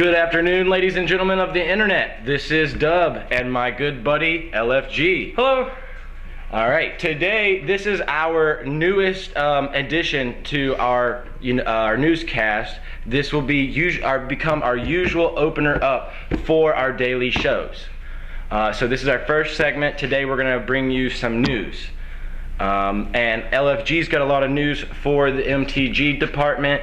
Good afternoon, ladies and gentlemen of the internet. This is Dub and my good buddy LFG. Hello. All right, today this is our newest addition to our newscast. This will be become our usual opener up for our daily shows. So this is our first segment. Today we're going to bring you some news. And LFG's got a lot of news for the MTG department.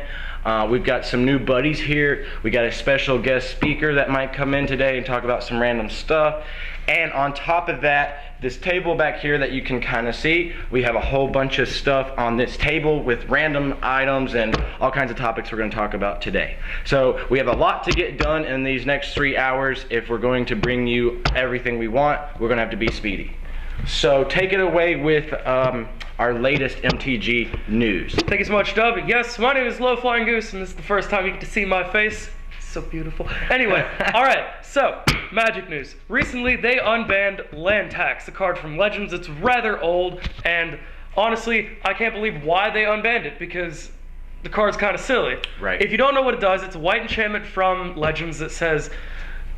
We've got some new buddies here. We got a special guest speaker that might come in today and talk about some random stuff. And on top of that, this table back here that you can kind of see, we have a whole bunch of stuff on this table with random items and all kinds of topics we're going to talk about today. So we have a lot to get done in these next 3 hours. If we're going to bring you everything we want, we're going to have to be speedy. So take it away with our latest MTG news. Thank you so much, Dub. Yes, my name is Low Flying Goose, and this is the first time you get to see my face. It's so beautiful. Anyway, alright, so, Magic news. Recently, they unbanned Land Tax, a card from Legends. It's rather old, and honestly, I can't believe why they unbanned it, because the card's kind of silly. Right. If you don't know what it does, it's a white enchantment from Legends that says,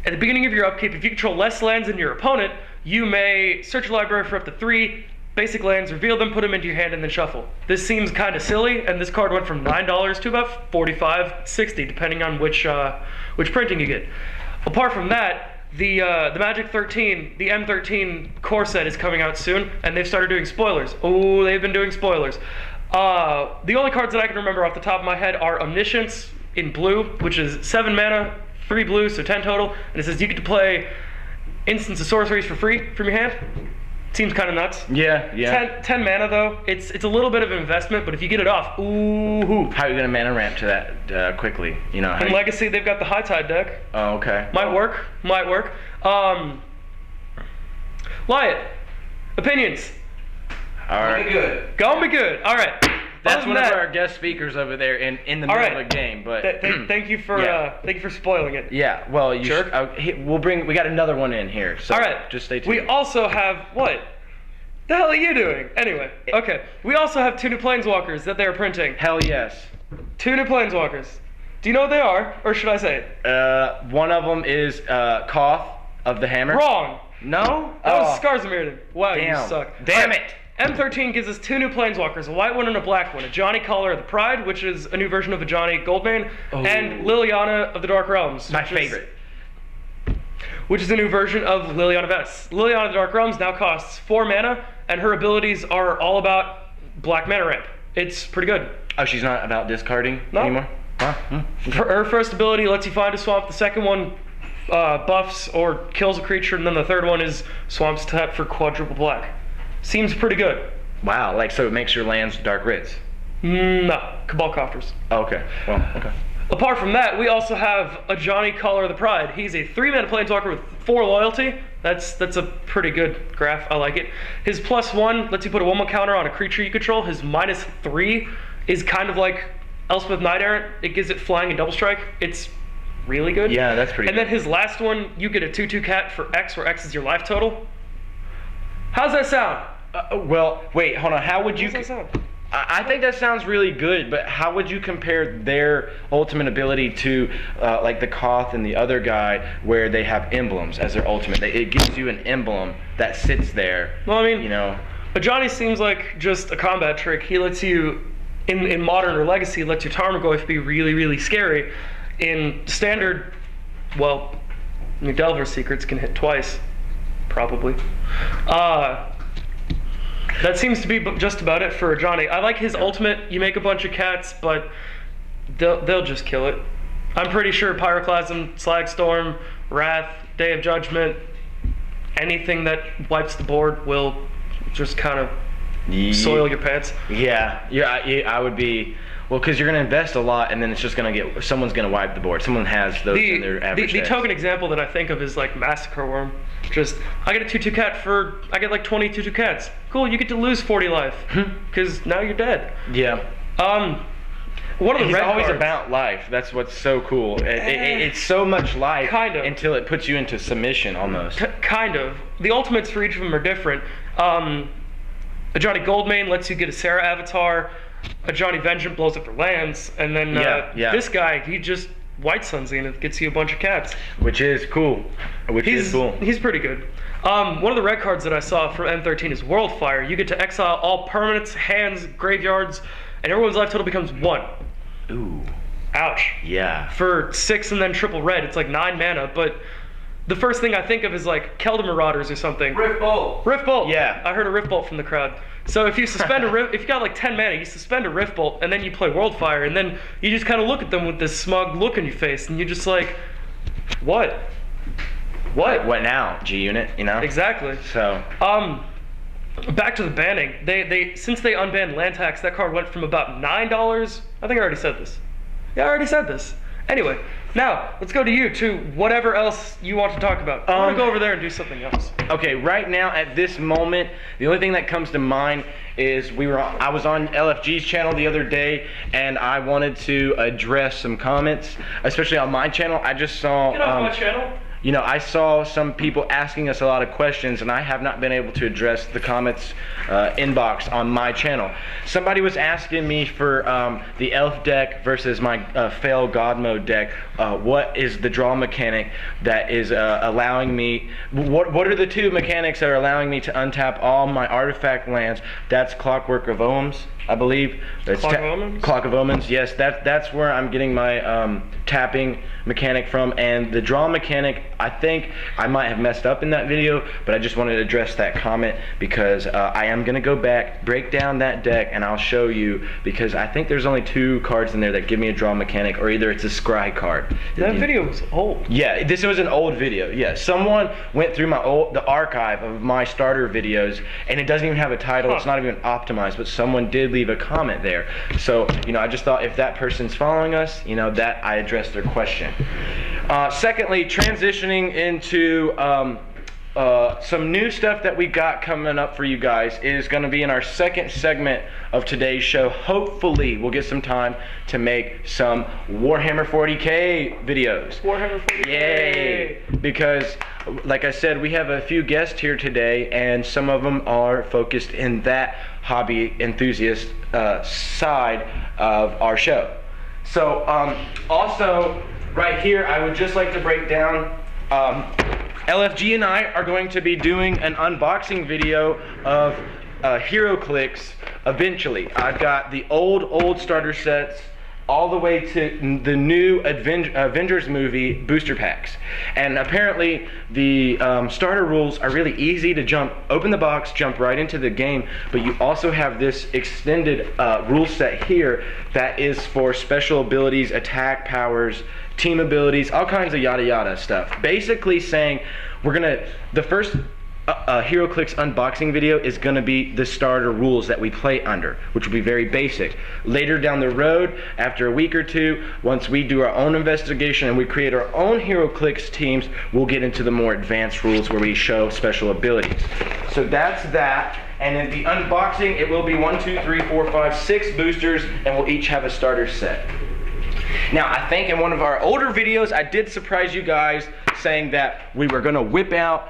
at the beginning of your upkeep, if you control less lands than your opponent, you may search your library for up to 3 basic lands, reveal them, put them into your hand, and then shuffle. This seems kind of silly, and this card went from $9 to about $45, $60, depending on which printing you get. Apart from that, the Magic 13, the M13 core set is coming out soon, and they've started doing spoilers. Oh, they've been doing spoilers. The only cards that I can remember off the top of my head are Omniscience in blue, which is 7 mana, 3 blue, so 10 total, and it says you get to play instants of sorceries for free from your hand. Seems kind of nuts. Yeah. 10 mana though. It's a little bit of an investment, but if you get it off, ooh. How are you gonna mana ramp to that quickly? You know. In Legacy, they've got the High Tide deck. Oh, okay. Might work. Wyatt, opinions. All right. Gonna be good. All right. That's one of our guest speakers over there in the middle of the game. But thank you for spoiling it. Yeah. Well, you sure. We got another one in here. So all right. Just stay tuned. We also have what? The hell are you doing? Anyway. Okay. We also have 2 new Planeswalkers that they are printing. Hell yes. 2 new Planeswalkers. Do you know what they are, or should I say it? One of them is Koth of the Hammer. Wrong. No? That was Skarsmir. Wow, damn. You suck. Damn it. M13 gives us 2 new Planeswalkers, a white one and a black one. A Johnny Caller of the Pride, which is a new version of a Johnny Goldmane, and Liliana of the Dark Realms. My favorite. Which is a new version of Liliana Vess. Liliana of the Dark Realms now costs 4 mana, and her abilities are all about black mana ramp. It's pretty good. Oh, she's not about discarding anymore? Huh? Her first ability lets you find a swamp. The second one buffs or kills a creature, and then the third one is swamps tap for quadruple black. Seems pretty good. Wow, so it makes your lands Dark Rids? No, Cabal Coffers. Oh, okay. Well, okay. Apart from that, we also have a Johnny Caller of the Pride. He's a 3-mana Planeswalker with 4 loyalty. That's a pretty good graph. I like it. His +1 lets you put a 1/1 counter on a creature you control. His -3 is kind of like Elspeth Knight Errant. It gives it flying and double strike. It's really good. Yeah, that's pretty good. And then his last one, you get a 2/2 cat for X, where X is your life total. How's that sound? Well, wait, hold on. How would you? How's that sound? I think that sounds really good, but how would you compare their ultimate ability to like the Koth and the other guy, where they have emblems as their ultimate? It gives you an emblem that sits there. Well, I mean, you know, a Johnny seems like just a combat trick. He lets you, in Modern or Legacy, lets your Tarmogoyf be really, really scary. In Standard, well, your Delver Secrets can hit twice. Probably. That seems to be just about it for Johnny. I like his ultimate. You make a bunch of cats, but they'll just kill it. I'm pretty sure Pyroclasm, Slagstorm, Wrath, Day of Judgment, anything that wipes the board will just kind of soil your pants. Yeah, I would be. Well, because you're going to invest a lot, and then it's just going to get, someone's going to wipe the board. Someone has those in their average The token example that I think of is like Massacre Worm. Just, I get a 2/2 cat I get like 20 2/2 cats. Cool, you get to lose 40 life, because now you're dead. Yeah. One of the He's red always cards. About life. That's what's so cool. It's so much life, kind of, until it puts you into submission almost. Kind of. The ultimates for each of them are different. A Johnny Goldmane lets you get a Sarah avatar. A Johnny Vengeance blows up for lands, and then this guy, he just White Sun Zenith gets you a bunch of cats. Which is cool. He's pretty good. One of the red cards that I saw from M13 is World Fire. You get to exile all permanents, hands, graveyards, and everyone's life total becomes 1. Ooh. Ouch. Yeah. For 6 and then triple red, it's like 9 mana, but the first thing I think of is like Kelda Marauders or something. Rift Bolt. Rift Bolt. Yeah. I heard a Rift Bolt from the crowd. So if you suspend if you got like 10 mana, you suspend a Rift Bolt, and then you play World Fire, and then you just kind of look at them with this smug look on your face, and you're just like, what? What now, G-Unit, you know? Exactly. So. Back to the banning. They since they unbanned land tax, that card went from about $9. I think I already said this. Yeah, I already said this. Anyway, now let's go to you to whatever else you want to talk about. I want to go over there and do something else. Okay, right now at this moment, the only thing that comes to mind is I was on LFG's channel the other day, and I wanted to address some comments, especially on my channel. I just saw. Get off my channel. You know, I saw some people asking us a lot of questions, and I have not been able to address the comments inbox on my channel. Somebody was asking me for the Elf deck versus my Fail God Mode deck. What is the draw mechanic that is allowing me? What are the 2 mechanics that are allowing me to untap all my artifact lands? That's Clockwork of Omens, I believe. Clock of Omens? Clock of Omens, yes. That's where I'm getting my tapping mechanic from, and the draw mechanic, I think I might have messed up in that video, but I just wanted to address that comment because I am going to go back, break down that deck, and I'll show you, because I think there's only 2 cards in there that give me a draw mechanic, or either it's a scry card. That video was old. Yeah, this was an old video. Yeah, someone went through the archive of my starter videos, and it doesn't even have a title. It's not even optimized, but someone did leave a comment there. So, you know, I just thought if that person's following us, you know, that I addressed their question. Secondly, transitioning into some new stuff that we got coming up for you guys is going to be in our second segment of today's show. Hopefully, we'll get some time to make some Warhammer 40K videos. Warhammer 40K! Yay! Because, like I said, we have a few guests here today, and some of them are focused in that hobby enthusiast side of our show. So, also, right here, I would just like to break down, LFG and I are going to be doing an unboxing video of HeroClix eventually. I've got the old starter sets all the way to the new Avengers movie booster packs. And apparently the starter rules are really easy to open the box, jump right into the game, but you also have this extended rule set here that is for special abilities, attack powers, team abilities, all kinds of yada yada stuff. Basically saying the first HeroClix unboxing video is going to be the starter rules that we play under, which will be very basic. Later down the road, after a week or 2, once we do our own investigation and we create our own HeroClix teams, we'll get into the more advanced rules where we show special abilities. So that's that. And in the unboxing, it will be 1, 2, 3, 4, 5, 6 boosters, and we'll each have a starter set. Now, I think in one of our older videos, I did surprise you guys saying that we were going to whip out,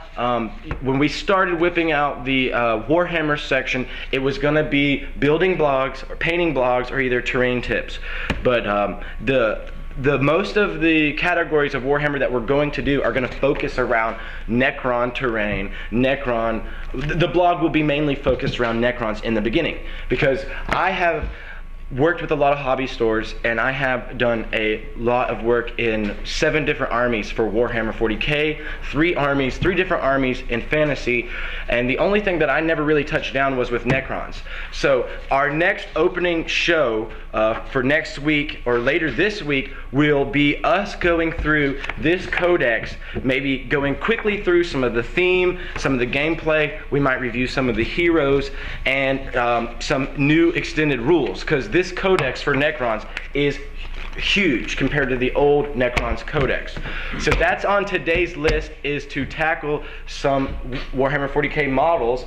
when we started whipping out the Warhammer section, it was going to be building blogs or painting blogs or either terrain tips. But the most of the categories of Warhammer that we're going to do are going to focus around Necron terrain, Necron. The blog will be mainly focused around Necrons in the beginning, because I have worked with a lot of hobby stores, and I have done a lot of work in 7 different armies for Warhammer 40K, 3 different armies in fantasy, and the only thing that I never really touched down was with Necrons. So our next opening show for next week or later this week will be us going through this codex, maybe going quickly through some of the theme, some of the gameplay. We might review some of the heroes and some new extended rules, because this codex for Necrons is huge compared to the old Necrons codex. So that's on today's list, is to tackle some Warhammer 40K models.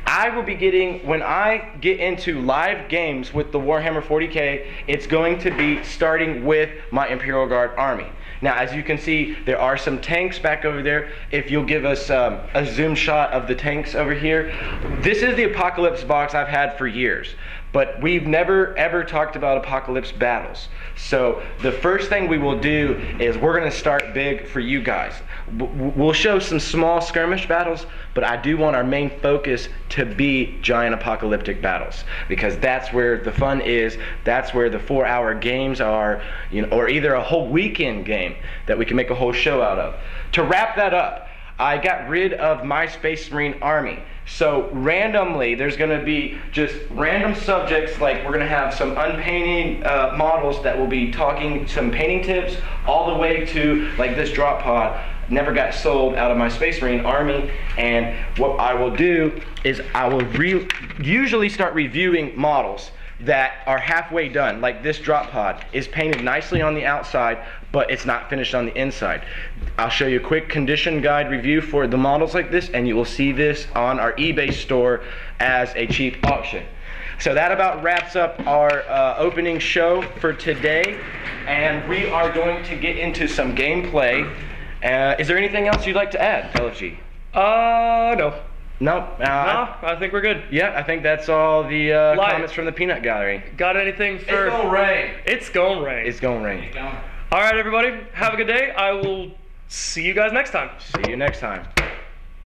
I will be getting, when I get into live games with the Warhammer 40K, it's going to be starting with my Imperial Guard army. Now, as you can see, there are some tanks back over there. If you'll give us a zoom shot of the tanks over here. This is the Apocalypse box I've had for years. but we've never ever talked about apocalypse battles. So the first thing we will do is we're going to start big for you guys. We'll show some small skirmish battles, but I do want our main focus to be giant apocalyptic battles, because that's where the fun is. That's where the 4-hour games are, you know, or either a whole weekend game that we can make a whole show out of. To wrap that up, I got rid of my Space Marine army. So randomly, there's going to be just random subjects, like we're going to have some unpainted models that will be talking some painting tips, all the way to like this drop pod never got sold out of my Space Marine army. And what I will do is I will usually start reviewing models that are halfway done. Like this drop pod is painted nicely on the outside, but it's not finished on the inside. I'll show you a quick condition guide review for the models like this, and you will see this on our eBay store as a cheap auction. So that about wraps up our opening show for today, and we are going to get into some gameplay. Is there anything else you'd like to add, LFG? No. No, I think we're good. Yeah, I think that's all the comments from the peanut gallery. Got anything for... It's gonna rain. It's gonna rain. It's gonna rain. All right, everybody. Have a good day. I will see you guys next time. See you next time.